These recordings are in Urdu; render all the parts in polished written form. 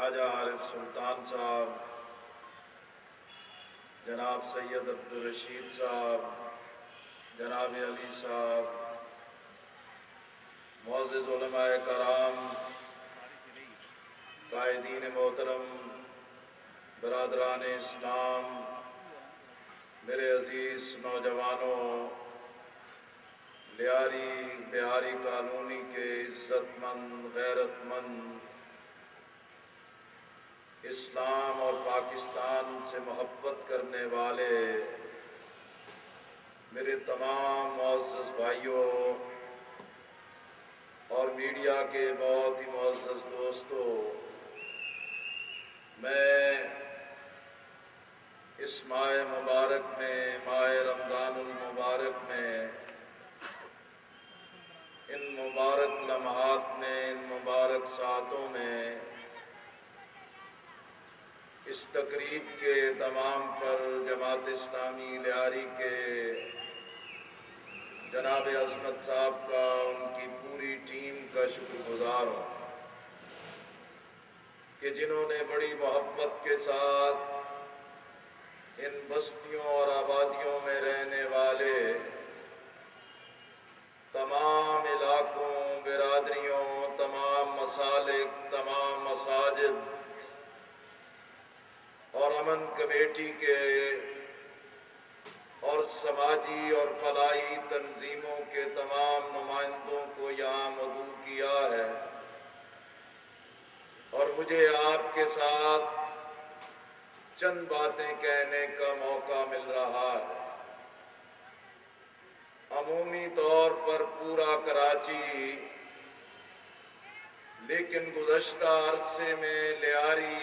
خواجہ عارف سلطان صاحب، جناب سید عبدالرشید صاحب، جناب علی صاحب، معزز علماء کرام، قائدین محترم، برادران اسلام، میرے عزیز نوجوانوں، لیاری بہاری کالونی کے عزت مند، غیرت مند، اسلام اور پاکستان سے محبت کرنے والے میرے تمام معزز بھائیوں اور میڈیا کے بہت ہی معزز دوستوں، میں اس ماہ مبارک میں، ماہ رمضان المبارک میں، ان مبارک لمحات میں، ان مبارک ساعتوں میں اس تقریب کے تمام پر جماعت اسلامی لیاری کے جناب عظمت صاحب کا، ان کی پوری ٹیم کا شکر گزار ہوں کہ جنہوں نے بڑی محبت کے ساتھ ان بستیوں اور آبادیوں میں رہنے والے تمام علاقوں، برادریوں، تمام مسالک، تمام مساجد اور امن کمیٹی کے اور سماجی اور فلاحی تنظیموں کے تمام نمائندوں کو یہاں مدعو کیا ہے، اور مجھے آپ کے ساتھ چند باتیں کہنے کا موقع مل رہا ہے۔ عمومی طور پر پورا کراچی، لیکن گزشتہ عرصے میں لیاری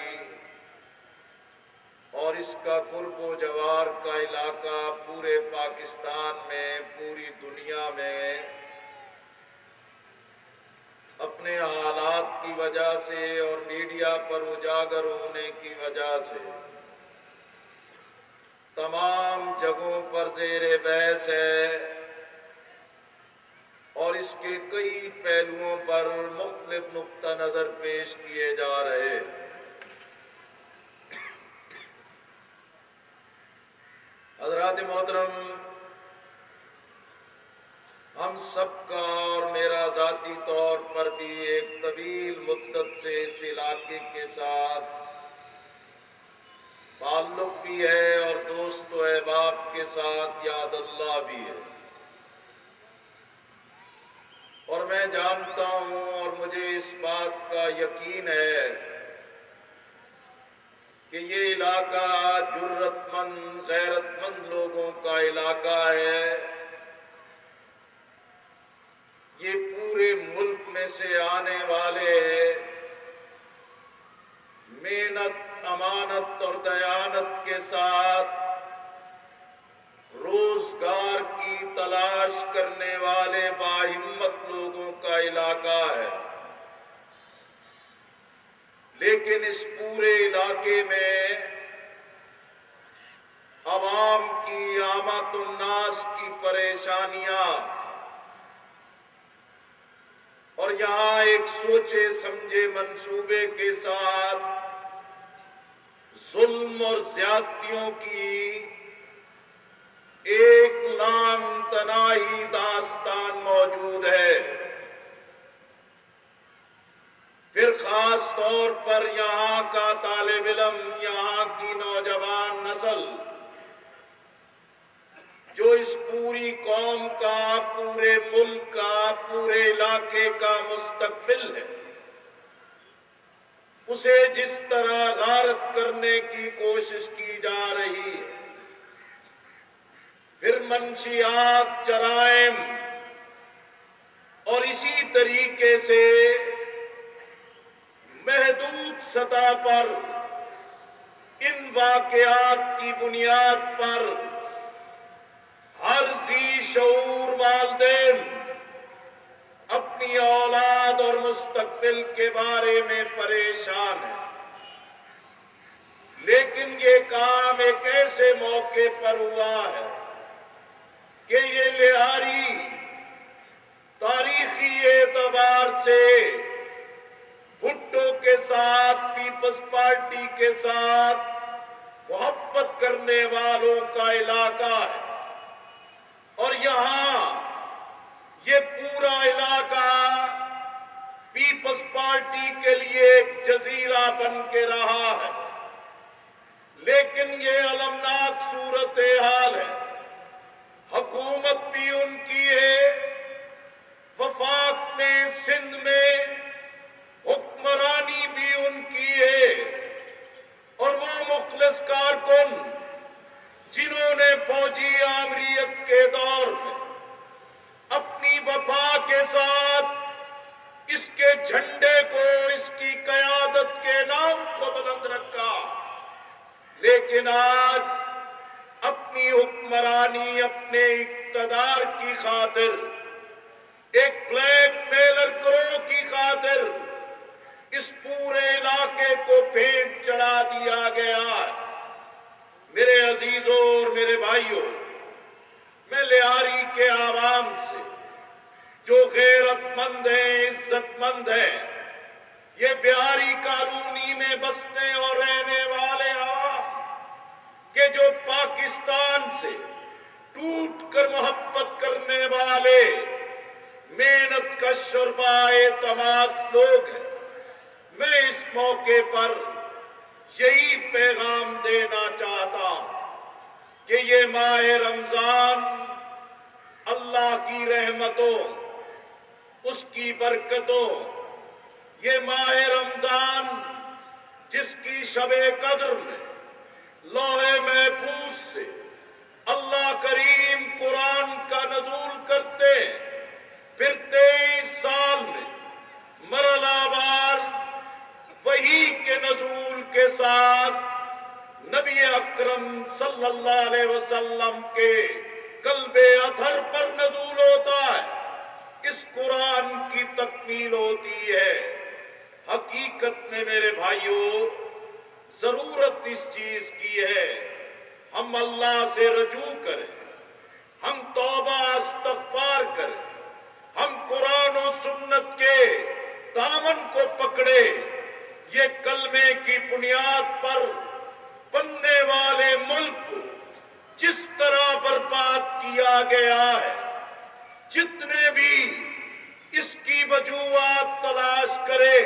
اور اس کا قرب و جوار کا علاقہ پورے پاکستان میں، پوری دنیا میں اپنے حالات کی وجہ سے اور میڈیا پر اجاگر ہونے کی وجہ سے تمام جگہوں پر زیر بحث ہے، اور اس کے کئی پہلوؤں پر مختلف نقطہ نظر پیش کیے جا رہے ہیں۔ حضرات محترم، ہم سب کا اور میرا ذاتی طور پر بھی ایک طویل مدت سے اس علاقے کے ساتھ تعلق بھی ہے، اور دوست و احباب کے ساتھ یاد اللہ بھی ہے، اور میں جانتا ہوں اور مجھے اس بات کا یقین ہے کہ یہ علاقہ جرت مند، غیرت مند لوگوں کا علاقہ ہے۔ یہ پورے ملک میں سے آنے والے محنت، امانت اور دیانت کے ساتھ روزگار کی تلاش کرنے والے باہمت لوگوں کا علاقہ ہے، لیکن اس پورے علاقے میں عوام کی، عامت الناس کی پریشانیاں، اور یہاں ایک سوچے سمجھے منصوبے کے ساتھ ظلم اور زیادتیوں کی ایک لامتناہی داستان موجود ہے۔ پھر خاص طور پر یہاں کا طالب علم، یہاں کی نوجوان نسل، جو اس پوری قوم کا، پورے ملک کا، پورے علاقے کا مستقبل ہے، اسے جس طرح غارت کرنے کی کوشش کی جا رہی ہے، پھر منشیات، جرائم، اور اسی طریقے سے محدود سطح پر ان واقعات کی بنیاد پر ہر ذی شعور والدین اپنی اولاد اور مستقبل کے بارے میں پریشان ہیں، لیکن یہ کام ایک ایسے موقع پر ہوا ہے کہ یہ لیاری تاریخی اعتبار سے بھٹو کے ساتھ پیپلز پیپلز پارٹی کے ساتھ محبت کرنے والوں کا علاقہ ہے، اور یہاں یہ پورا علاقہ پیپلز پارٹی کے لیے ایک جزیرہ بن کے رہا ہے، لیکن یہ المناک صورتحال ہے۔ حکومت بھی ان کی ہے، وفاق میں سندھ میں حکمرانی بھی ان کی ہے، اور وہ مخلص کارکن جنہوں نے فوجی آمریت کے دور میں اپنی وفا کے ساتھ اس کے جھنڈے کو، اس کی قیادت کے نام کو بلند رکھا، لیکن آج اپنی حکمرانی، اپنے اقتدار کی خاطر، ایک بلیک میلر گروہ کی خاطر اس پورے علاقے کو بھینٹ چڑھا دیا گیا ہے۔ میرے عزیزوں اور میرے بھائیوں، میں لیاری کے عوام سے جو غیرت مند ہیں، عزت مند ہیں، یہ بہاری کالونی میں بسنے اور رہنے والے عوام کہ جو پاکستان سے ٹوٹ کر محبت کرنے والے محنت کش اور بااعتماد لوگ ہیں، میں اس موقع پر یہی پیغام دینا چاہتا ہوں کہ یہ ماہ رمضان اللہ کی رحمتوں، اس کی برکتوں، یہ ماہ رمضان جس کی شب قدر میں لوح محفوظ سے اللہ کریم قرآن کا نزول کرتے، پھر 23 سال میں مرحلہ وار وحی کے نزول کے ساتھ نبی اکرم صلی اللہ علیہ وسلم کے قلب اطہر پر نزول ہوتا ہے، اس قرآن کی تکمیل ہوتی ہے۔ حقیقت میں میرے بھائیوں، ضرورت اس چیز کی ہے ہم اللہ سے رجوع کریں، ہم توبہ استغفار کریں، ہم قرآن و سنت کے دامن کو پکڑے۔ یہ کلمے کی بنیاد پر بننے والے ملک کو جس طرح برباد کیا گیا ہے، جتنے بھی اس کی وجوہات تلاش کرے،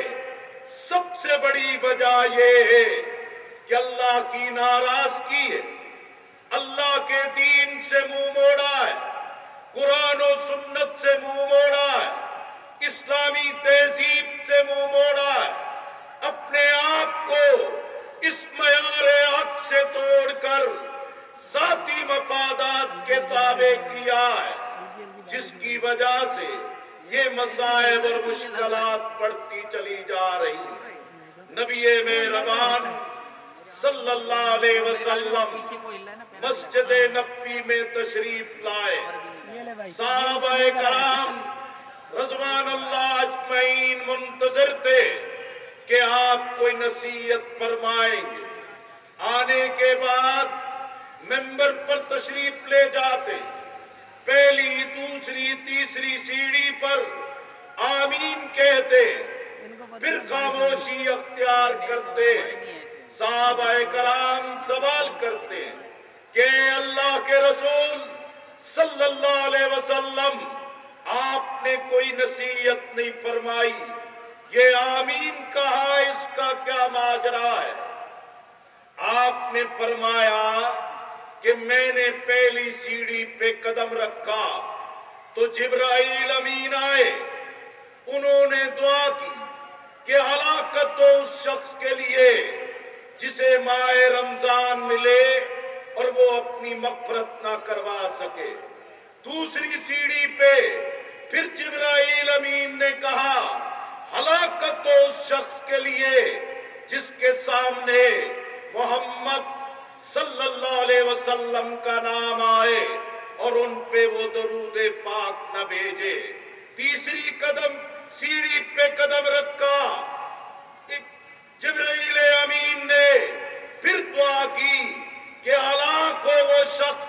سب سے بڑی وجہ یہ ہے کہ اللہ کی ناراضگی ہے، اللہ کے دین سے منہ موڑا ہے، قرآن و سنت سے منہ موڑا ہے، اسلامی تہذیب سے منہ موڑا ہے، اپنے آپ کو اس معیار حق سے توڑ کر ذاتی مفادات کے تابع کیا ہے، جس کی وجہ سے یہ مصائب اور مشکلات بڑھتی چلی جا رہی ہیں۔ نبی مہربان صلی اللہ علیہ وسلم مسجد نبوی میں تشریف لائے، صحابہ کرام رضوان اللہ اجمعین منتظر تھے کہ آپ کوئی نصیحت فرمائیں گے۔ آنے کے بعد ممبر پر تشریف لے جاتے، پہلی، دوسری، تیسری سیڑھی پر آمین کہتے، پھر خاموشی اختیار کرتے۔ صحابہ کرام سوال کرتے کہ اے اللہ کے رسول صلی اللہ علیہ وسلم، آپ نے کوئی نصیحت نہیں فرمائی، یہ آمین کہا، اس کا کیا ماجرا ہے؟ آپ نے فرمایا کہ میں نے پہلی سیڑھی پہ قدم رکھا تو جبرائیل امین آئے، انہوں نے دعا کی کہ ہلاکت ہو اس شخص کے لیے جسے ماہ رمضان ملے اور وہ اپنی مغفرت نہ کروا سکے۔ دوسری سیڑھی پہ پھر جبرائیل امین نے کہا ہلاکت ہو اس شخص کے لیے جس کے سامنے محمد صلی اللہ علیہ وسلم کا نام آئے اور ان پہ وہ درود پاک نہ بھیجے۔ تیسری سیڑھی پہ قدم رکھا، جبرائیل امین نے پھر دعا کی کہ ہلاک ہو وہ شخص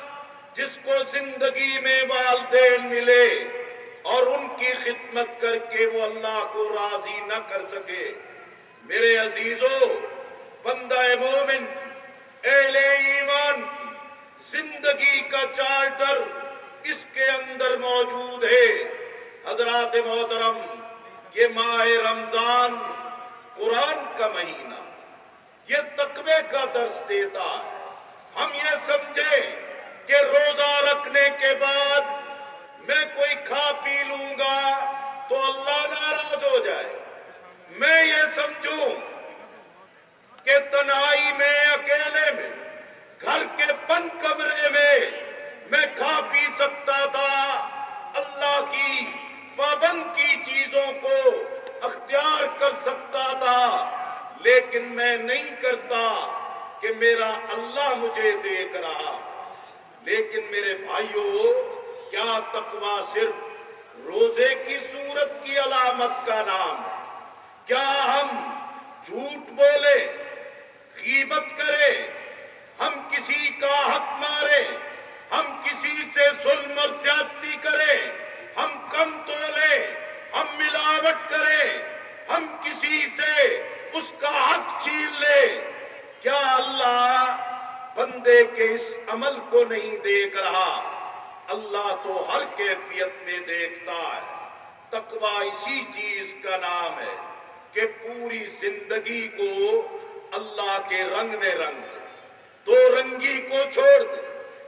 جس کو زندگی میں والدین ملے اور ان کی خدمت کر کے وہ اللہ کو راضی نہ کر سکے۔ میرے عزیزو، بندہ مومن اہل ایمان کی زندگی کا چارٹر اس کے اندر موجود ہے۔ حضرات محترم، یہ ماہ رمضان قرآن کا مہینہ، یہ تقوی کا درس دیتا ہے۔ ہم یہ سمجھے کہ روزہ رکھنے کے بعد میں کوئی کھا پی لوں گا تو اللہ ناراض ہو جائے، میں یہ سمجھوں کہ تنہائی میں، اکیلے میں، گھر کے بند کمرے میں کھا پی سکتا تھا، اللہ کی پابند کی چیزوں کو اختیار کر سکتا تھا، لیکن میں نہیں کرتا کہ میرا اللہ مجھے دیکھ رہا۔ لیکن میرے بھائیوں، کیا تقویٰ صرف روزے کی صورت کی علامت کا نام ہے؟ کیا ہم جھوٹ بولے، غیبت کرے، ہم کسی کا حق مارے، ہم کسی سے ظلم اور زیادتی کرے، ہم کم تولے، ہم ملاوٹ کرے، ہم کسی سے اس کا حق چھین لے، کیا اللہ بندے کے اس عمل کو نہیں دیکھ رہا؟ اللہ تو ہر کیفیت میں دیکھتا ہے۔ تقویٰ اسی چیز کا نام ہے کہ پوری زندگی کو اللہ کے رنگ میں رنگ دے، دو رنگی کو چھوڑ دے،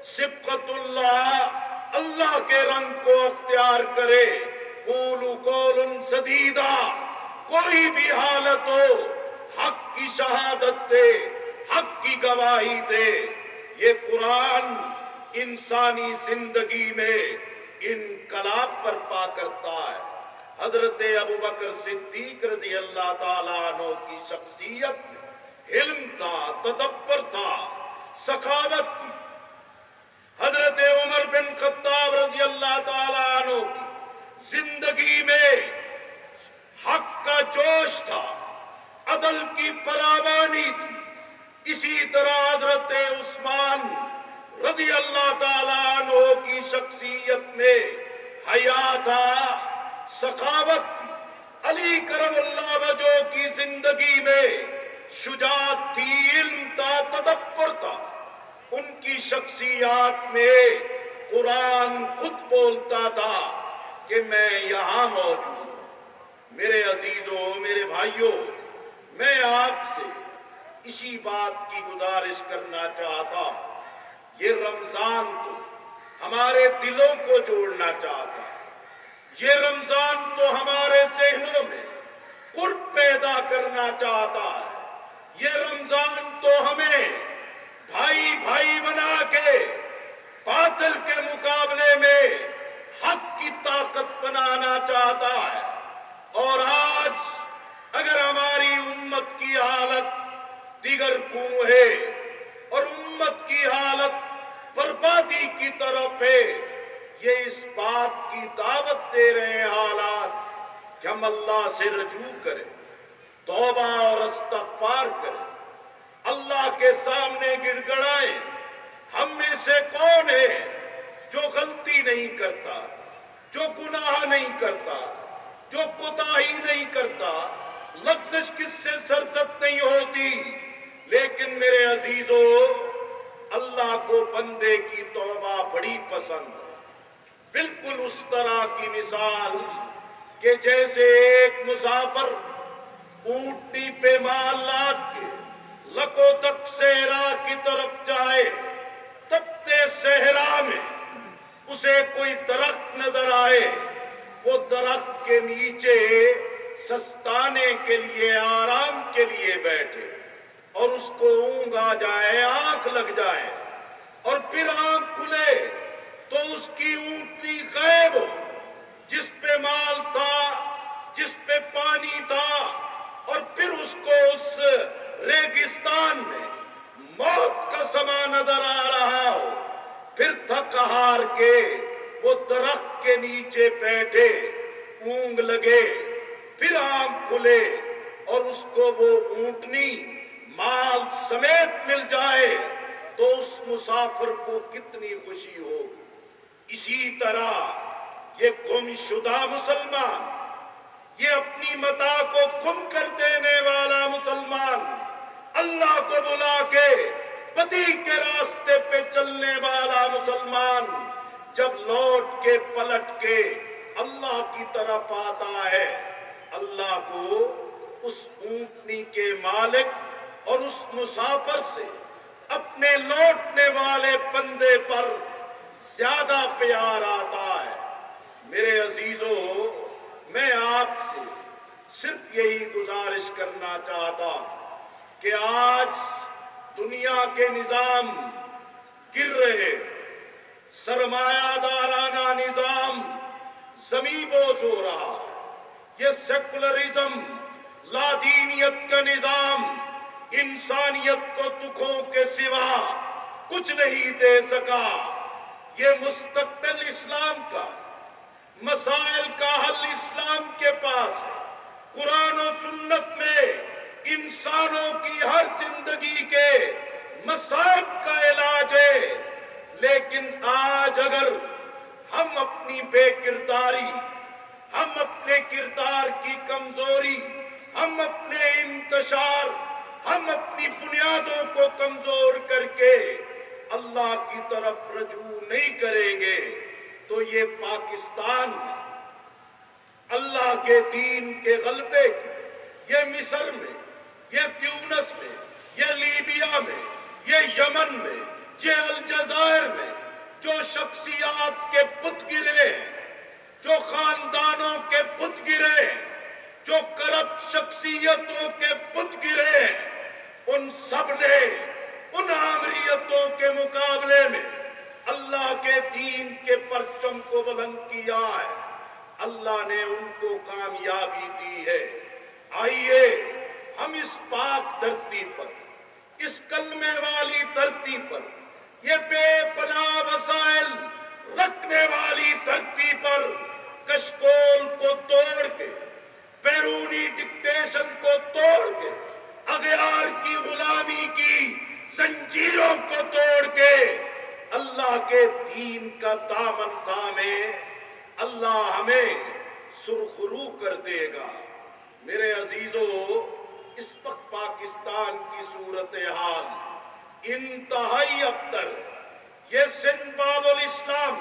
صبغت اللہ، اللہ کے رنگ کو اختیار کرے۔ قولوا قولا سدیدا، کوئی بھی حالت ہو حق کی شہادت دے، حق کی گواہی دے۔ یہ قرآن انسانی زندگی میں انقلاب برپا کرتا ہے۔ حضرت ابوبکر صدیق رضی اللہ تعالیٰ عنہ کی شخصیت میں علم تھا، تدبر تھا، سخاوت تھی۔ حضرت عمر بن خطاب رضی اللہ تعالیٰ عنہ کی زندگی میں حق کا جوش تھا، عدل کی فراوانی تھی۔ اسی طرح حضرت عثمان رضی اللہ تعالیٰ عنہ کی شخصیت میں حیا تھا، سخاوت تھی۔ علی کرم اللہ وجہہ کی زندگی میں شجاعت تھی، علم تھا، تدبر تھا۔ ان کی شخصیات میں قرآن خود بولتا تھا کہ میں یہاں موجود ہوں۔ میرے عزیزوں، میرے بھائیوں، میں آپ سے اسی بات کی گزارش کرنا چاہتا ہوں۔ یہ رمضان تو ہمارے دلوں کو جوڑنا چاہتا ہے، یہ رمضان تو ہمارے ذہنوں میں قرب پیدا کرنا چاہتا ہے، یہ رمضان تو ہمیں بھائی بھائی بنا کے باطل کے مقابلے میں حق کی طاقت بنانا چاہتا ہے۔ اور آج اگر ہماری امت کی حالت دیگر خوں ہے اور امت کی حالت بربادی کی طرف ہے، یہ اس بات کی دعوت دے رہے ہیں حالات کہ ہم اللہ سے رجوع کریں، توبہ اور استغفار کریں، اللہ کے سامنے گڑ گڑائیں۔ ہم میں سے کون ہے جو غلطی نہیں کرتا، جو گناہ نہیں کرتا، جو کوتاہی نہیں کرتا، لغزش کس سے سرزد نہیں ہوتی؟ لیکن میرے عزیزو، اللہ کو بندے کی توبہ بڑی پسند ہے۔ بالکل اس طرح کی مثال کہ جیسے ایک مسافر اونٹنی پہ مال لاد کے لکو تک صحرا کی طرف جائے، تپتے صحرا میں اسے کوئی درخت نظر آئے، وہ درخت کے نیچے سستانے کے لیے، آرام کے لیے بیٹھے، اور اس کو اونگ آ جائے، آنکھ لگ جائے، اور پھر آنکھ کھلے تو اس کی اونٹنی غائب ہو، جس پہ مال تھا، جس پہ پانی تھا، اور پھر اس کو اس ریگستان میں موت کا سما نظر آ رہا ہو۔ پھر تھک ہار کے وہ درخت کے نیچے بیٹھے، اونگ لگے، پھر آنکھ کھلے اور اس کو وہ اونٹنی مال سمیت مل جائے تو اس مسافر کو کتنی خوشی ہو۔ اسی طرح یہ گم شدہ مسلمان، یہ اپنی متاع کو گم کر دینے والا مسلمان، اللہ اللہ کو بلا کے پتی کے راستے پہ چلنے والا مسلمان جب لوٹ کے پلٹ کے اللہ کی طرف آتا ہے، اللہ کو اس اونٹنی کے مالک اور اس مسافر سے اپنے لوٹنے والے بندے پر زیادہ پیار آتا ہے۔ میرے عزیزو، میں آپ سے صرف یہی گزارش کرنا چاہتا ہوں کہ آج دنیا کے نظام گر رہے، سرمایہ دارانہ نظام زمیں بوس ہو رہا، یہ سیکولرزم، لادینیت کا نظام انسانیت کو دکھوں کے سوا کچھ نہیں دے سکا۔ یہ مستقبل اسلام کا، مسائل کا حل اسلام کے پاس ہے۔ قرآن و سنت میں انسانوں کی ہر زندگی کے مصائب کا علاج ہے، لیکن آج اگر ہم اپنی بے کرداری، ہم اپنے کردار کی کمزوری، ہم اپنے انتشار، ہم اپنی بنیادوں کو کمزور کر کے اللہ کی طرف رجوع نہیں کریں گے تو یہ پاکستان میں اللہ کے دین کے غلبے کی، یہ مصر میں، یہ تیونس میں، یہ لیبیا میں، یہ یمن میں، یہ الجزائر میں جو شخصیات کے بت گرے ہیں، جو خاندانوں کے بت گرے ہیں، جو کرپٹ شخصیتوں کے بت گرے ہیں، ان سب نے ان آمریتوں کے مقابلے میں اللہ کے دین کے پرچم کو بلند کیا ہے۔ اللہ نے ان کو کامیابی دی ہے۔ آئیے ہم اس پاک دھرتی پر، اس کلمے والی دھرتی پر، یہ بے پناہ وسائل رکھنے والی دھرتی پر کشکول کو توڑ کے، بیرونی ڈکٹیشن کو توڑ کے، اغیار کی غلامی کی زنجیروں کو توڑ کے اللہ کے دین کا دامن تھامے، اللہ ہمیں سرخرو کر دے گا۔ میرے عزیزو، اس وقت پاکستان کی صورتحال انتہائی ابتر، یہ سندھ باب الاسلام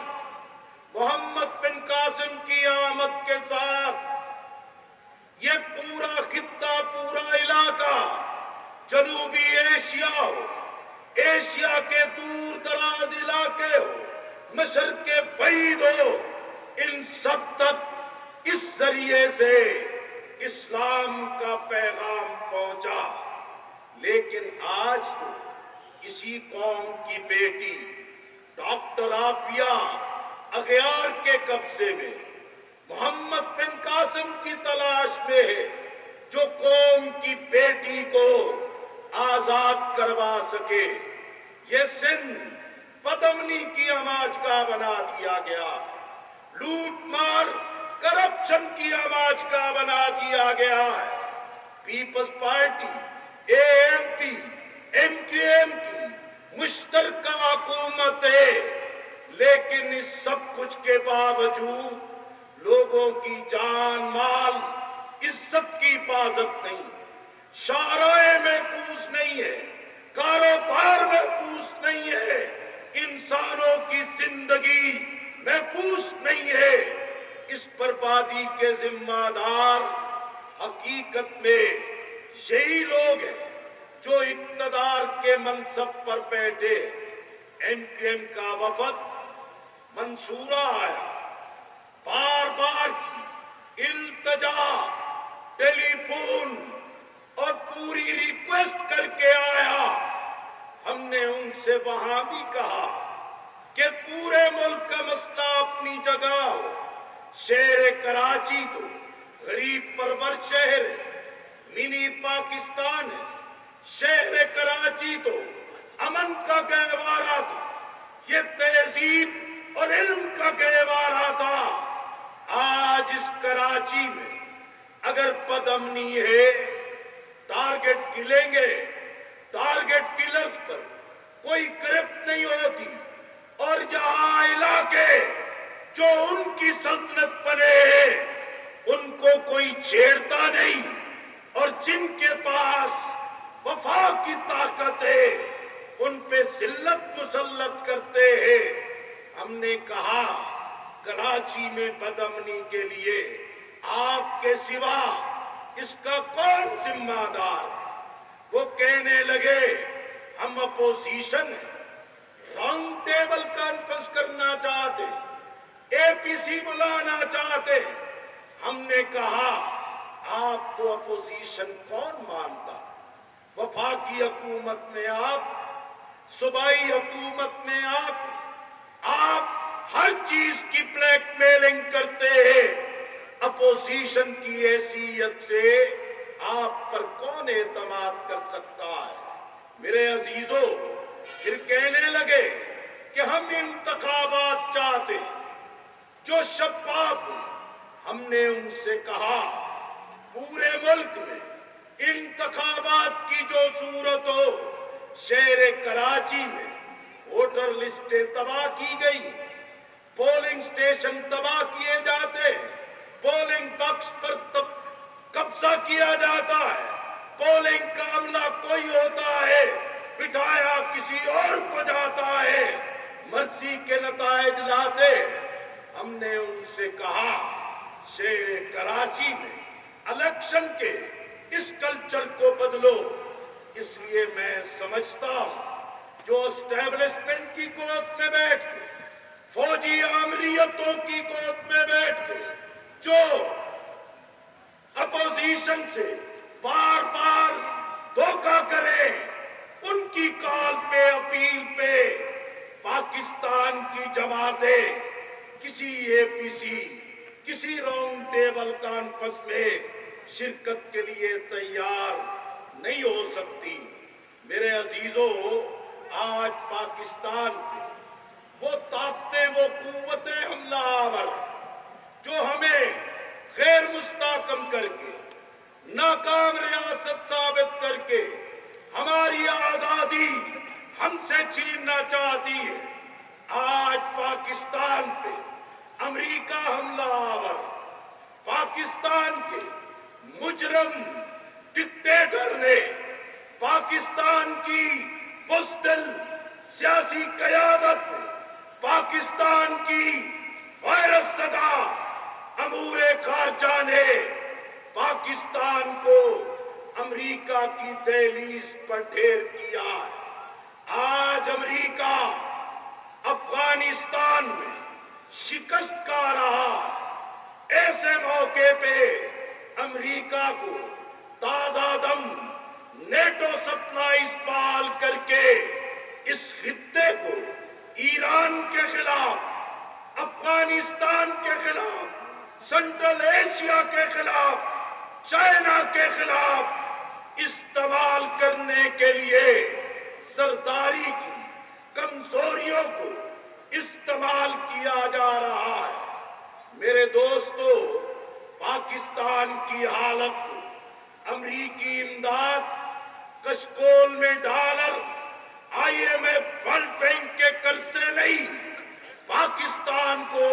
محمد بن قاسم کی آمد کے ساتھ یہ پورا خطہ، پورا علاقہ، جنوبی ایشیا ہو، ایشیا کے دور دراز علاقے ہو، مشرق بعید ہو، ان سب تک اس ذریعے سے اسلام کا پیغام پہنچا۔ لیکن آج تو اسی قوم کی بیٹی ڈاکٹر عافیہ اغیار کے قبضے میں، محمد بن قاسم کی تلاش میں ہے جو قوم کی بیٹی کو آزاد کروا سکے۔ یہ سندھ بدامنی کی آماج کا بنا دیا گیا، لوٹ مار کرپشن کی آماج کا بنا دیا گیا ہے۔ Peoples Party, A M P, M Q M کی مشترکہ حکومت ہے، لیکن اس سب کچھ کے باوجود لوگوں کی جان، مال، عزت کی حفاظت نہیں، شاہراہیں محفوظ نہیں ہے، کاروبار محفوظ نہیں ہے، انسانوں کی زندگی محفوظ نہیں ہے۔ اس بربادی کے ذمہ دار حقیقت میں یہی لوگ ہیں جو اقتدار کے منصب پر بیٹھے۔ ایم کیو ایم کا وفد منصورہ آیا، بار بار کی التجا، ٹیلی فون اور پوری ریکویسٹ کر کے آیا۔ ہم نے ان سے وہاں بھی کہا کہ پورے ملک کا مسئلہ اپنی جگہ ہو، شہر کراچی تو غریب پرور شہر ہے، منی پاکستان ہے، شہر کراچی تو امن کا گہوارہ تھا، یہ تہذیب اور علم کا گہوارہ تھا۔ آج اس کراچی میں اگر بدامنی ہے، ٹارگٹ کھلیں گے، ٹارگٹ کلرز پر کوئی گرفت نہیں ہوتی، اور یہاں علاقے جو ان کی سلطنت بنے ہیں ان کو کوئی چھیڑتا نہیں، اور جن کے پاس وفا کی طاقتیں ان پہ ذلت مسلط کرتے ہیں۔ ہم نے کہا کراچی میں بدامنی کے لیے آپ کے سوا اس کا کون ذمہ دار؟ وہ کہنے لگے ہم اپوزیشن ہیں، راؤنڈ ٹیبل کانفرنس کرنا چاہتے، اے پی سی بلانا چاہتے۔ ہم نے کہا آپ کو اپوزیشن کون مانتا؟ وفاقی حکومت میں آپ، صوبائی حکومت میں آپ ہر چیز کی بلیک میلنگ کرتے ہیں۔ اپوزیشن کی حیثیت سے آپ پر کون اعتماد کر سکتا ہے؟ میرے عزیزو، پھر کہنے لگے کہ ہم انتخابات چاہتے جو شفاف ہوں۔ ہم نے ان سے کہا پورے ملک میں انتخابات کی جو صورت ہو، شہر کراچی میں ووٹر لسٹیں تباہ کی گئی، پولنگ سٹیشن تباہ کیے جاتے، پولنگ بکس پر قبضہ کیا جاتا ہے، پولنگ کا عملہ کوئی ہوتا ہے بٹھایا کسی اور کو جاتا ہے، مرضی کے نتائج لاتے۔ ہم نے ان سے کہا شہر کراچی میں الیکشن کے اس کلچر کو بدلو۔ اس لیے میں سمجھتا ہوں جو اسٹیبلشمنٹ کی گود میں بیٹھ کے، فوجی آمریتوں کی گود میں بیٹھ کے جو اپوزیشن سے بار بار دھوکہ کرے، ان کی کال پہ، اپیل پہ پاکستان کی جماعتیں کسی اے پی سی، کسی راؤنڈ ٹیبل کانفرنس میں شرکت کے لیے تیار نہیں ہو سکتی۔ میرے عزیزو، آج پاکستان کی وہ طاقتیں، وہ قوتیں حملہ آور جو ہمیں غیر مستحکم کر کے، ناکام ریاست ثابت کر کے ہماری آزادی ہم سے چھیننا چاہتی ہے، آج پاکستان پہ امریکہ حملہ آور، پاکستان کے مجرم ڈکٹیٹر نے پاکستان کی بزدل سیاسی قیادت نے، پاکستان کی وائرس زدہ امور خارجہ نے پاکستان کو امریکہ کی دہلیز پر ڈھیر کیا ہے۔ آج امریکہ افغانستان میں شکست کھا رہا ہے۔ ایسے موقع پہ امریکہ کو تازہ دم نیٹو سپلائز بحال کر کے اس خطے کو ایران کے خلاف، افغانستان کے خلاف، سنٹرل ایشیا کے خلاف، چائنا کے خلاف استعمال کرنے کے لیے سرداری کی کمزوریوں کو استعمال کیا جا رہا ہے۔ میرے دوستو، پاکستان کی حالت کو امریکی امداد، کشکول میں dollar, I M F, World Bank کے قرضے نہیں، پاکستان کو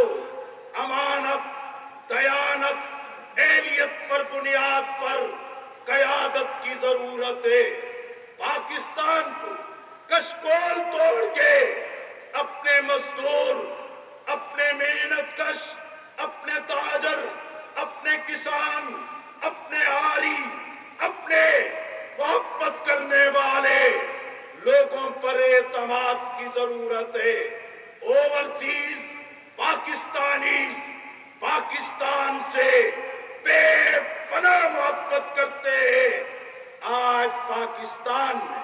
امانت، دیانت، اہلیت پر بنیاد پر قیادت کی ضرورت ہے۔ پاکستان کو کشکول توڑ کے اپنے مزدور، اپنے محنت کش، اپنے تاجر، اپنے کسان، اپنے آری، اپنے محبت کرنے والے لوگوں پر اعتماد کی ضرورت ہے۔ اوورسیز پاکستانیز پاکستان سے بے پناہ محبت کرتے ہیں۔ آج پاکستان میں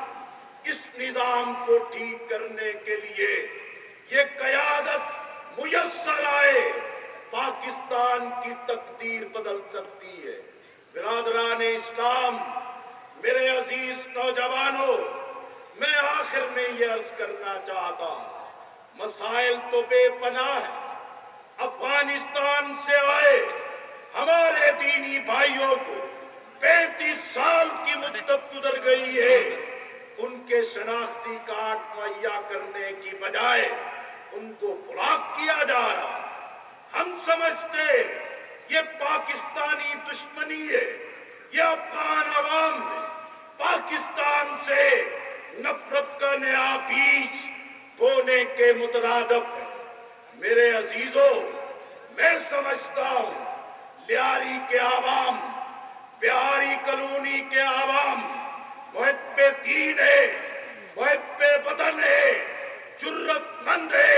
اس نظام کو ٹھیک کرنے کے لیے یہ قیادت میسر آئے، پاکستان کی تقدیر بدل سکتی ہے۔ برادران اسلام، میرے عزیز نوجوانوں، میں آخر میں یہ عرض کرنا چاہتا ہوں، مسائل تو بے پناہ ہیں۔ افغانستان سے آئے ہمارے دینی بھائیوں کو 35 سال کی مدت گزر گئی ہے، ان کے شناختی کارڈ مہیا کرنے کی بجائے ان کو بلاک کیا جا رہا۔ ہم سمجھتے یہ پاکستانی دشمنی ہے، یہ افغان عوام نے پاکستان سے نفرت کا نیا بیج بونے کے مترادف ہے۔ میرے عزیزوں، میں سمجھتا ہوں لیاری کے عوام، بہاری کالونی کے عوام محب دین ہے، محب وطن ہے، جرت مند ہے،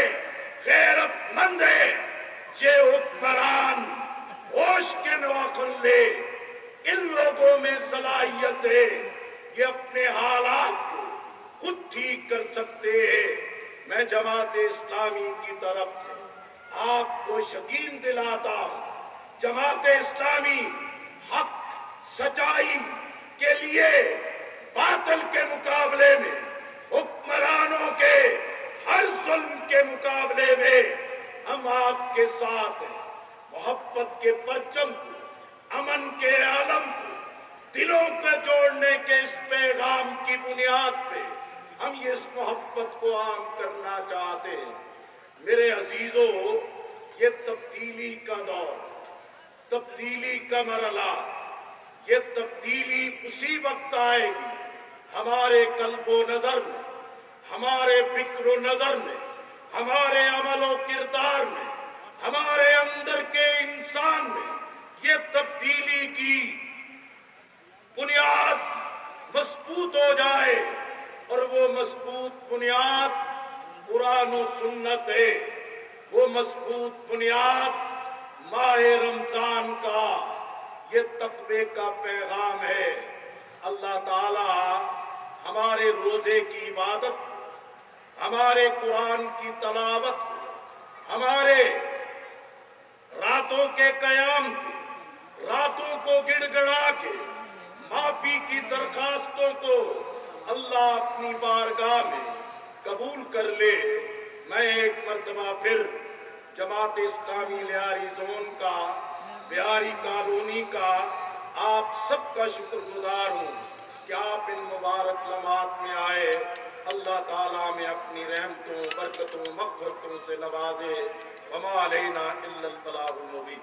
غیرت مند ہے۔ یہ حکمران ہوش کے نواخلے، ان لوگوں میں صلاحیت ہے، یہ اپنے حالات کو خود ٹھیک کر سکتے ہیں۔ میں جماعت اسلامی کی طرف سے آپ کو یقین دلاتا ہوں، جماعت اسلامی حق سچائی کے لیے باطل کے مقابلے میں، حکمرانوں کے ہر ظلم کے مقابلے میں ہم آپ کے ساتھ ہیں۔ محبت کے پرچم کو، امن کے عالم کو دلوں کو جوڑنے کے اس پیغام کی بنیاد پہ ہم یہ اس محبت کو عام کرنا چاہتے ہیں۔ میرے عزیزوں، یہ تبدیلی کا دور، تبدیلی کا مرحلہ، یہ تبدیلی اسی وقت آئے گی ہمارے قلب و نظر میں، ہمارے فکر و نظر میں، ہمارے عمل و کردار میں، ہمارے اندر کے انسان میں یہ تبدیلی کی بنیاد مضبوط ہو جائے، اور وہ مضبوط بنیاد قرآن و سنت ہے، وہ مضبوط بنیاد ماہ رمضان کا یہ تقوی کا پیغام ہے۔ اللہ تعالی ہمارے روزے کی عبادت، ہمارے قرآن کی تلاوت، ہمارے راتوں کے قیام، راتوں کو گڑ گڑا کے معافی کی درخواستوں کو اللہ اپنی بارگاہ میں قبول کر لے۔ میں ایک مرتبہ پھر جماعت اسلامی لیاری زون کا، بہاری کالونی کا آپ سب کا شکر گزار ہوں کہ آپ ان مبارک لمحات میں آئے۔ اللہ تعالیٰ میں اپنی رحمتوں، برکتوں، مغفرتوں سے نوازے۔ وما علینا الا البلاغ المبین۔